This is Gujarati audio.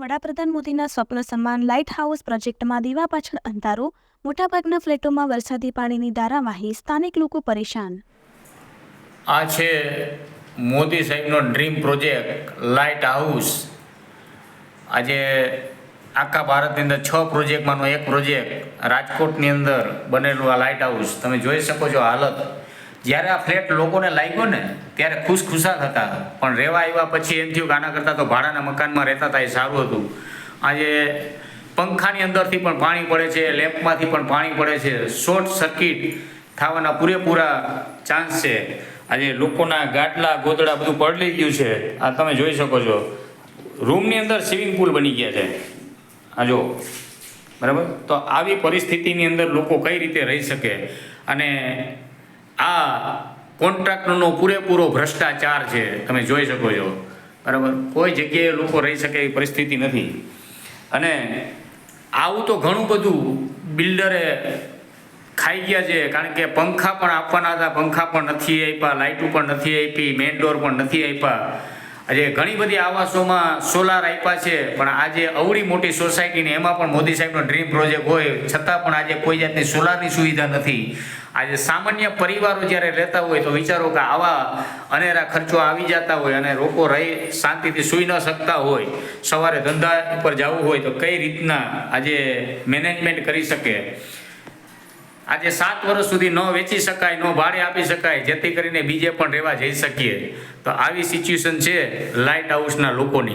વડાપ્રધાન મોદીના સ્વપ્ન સમાન લાઇટ હાઉસ પ્રોજેક્ટમાં દીવા પાછળ અંધારું, મોટાભાગના ફ્લેટોમાં વરસાદી પાણીની ધારાવાહી, સ્થાનિક લોકો પરેશાન. આ છે મોદી સાહેબનો ડ્રીમ પ્રોજેક્ટ લાઇટ હાઉસ. આજે આખા ભારતની અંદર 6 પ્રોજેક્ટમાંનો એક પ્રોજેક્ટ રાજકોટની અંદર બનેલું આ લાઇટ હાઉસ તમે જોઈ શકો છો હાલત. જ્યારે આ ફ્લેટ લોકોને લાગ્યો ને ત્યારે ખુશખુશાલ હતા, પણ રહેવા આવ્યા પછી એમ થયું કે આના કરતાં તો ભાડાના મકાનમાં રહેતા હતા એ સારું હતું. આજે પંખાની અંદરથી પણ પાણી પડે છે, લેમ્પમાંથી પણ પાણી પડે છે, શોર્ટ સર્કિટ થવાના પૂરેપૂરા ચાન્સ છે. આજે લોકોના ગાટલા ગોદડા બધું પલળી ગયું છે. આ તમે જોઈ શકો છો. રૂમની અંદર સ્વિમિંગ પુલ બની ગયા છે. આ જો બરાબર. તો આવી પરિસ્થિતિની અંદર લોકો કઈ રીતે રહી શકે? અને આ કોન્ટ્રાક્ટરનો પૂરેપૂરો ભ્રષ્ટાચાર છે, તમે જોઈ શકો છો. બરાબર. કોઈ જગ્યાએ લોકો રહી શકે એવી પરિસ્થિતિ નથી. અને આવું તો ઘણું બધું બિલ્ડરે ખાઈ ગયા છે, કારણ કે પંખા પણ આપવાના હતા, પંખા પણ નથી આપ્યા, લાઇટો પણ નથી આપી, મેઇન ડોર પણ નથી આપ્યા. આજે ઘણી બધી આવાસોમાં સોલાર આપ્યા છે, પણ આજે અવળી મોટી સોસાયટીને એમાં પણ મોદી સાહેબનો ડ્રીમ પ્રોજેક્ટ હોય છતાં પણ આજે કોઈ જાતની સોલારની સુવિધા નથી. આજે સામાન્ય પરિવારો જ્યારે રહેતા હોય તો વિચારો કે આવા અનેરા ખર્ચો આવી જતા હોય અને લોકો રહી શાંતિથી સૂઈ ન શકતા હોય, સવારે ધંધા ઉપર જવું હોય તો કઈ રીતના આજે મેનેજમેન્ટ કરી શકે? આજે 7 વર્ષ સુધી ન વેચી શકાય, ન ભાડે આપી શકાય, જેથી કરીને બીજે પણ રહેવા જઈ શકીએ. તો આવી સિચ્યુએશન છે લાઇટ હાઉસના લોકોની.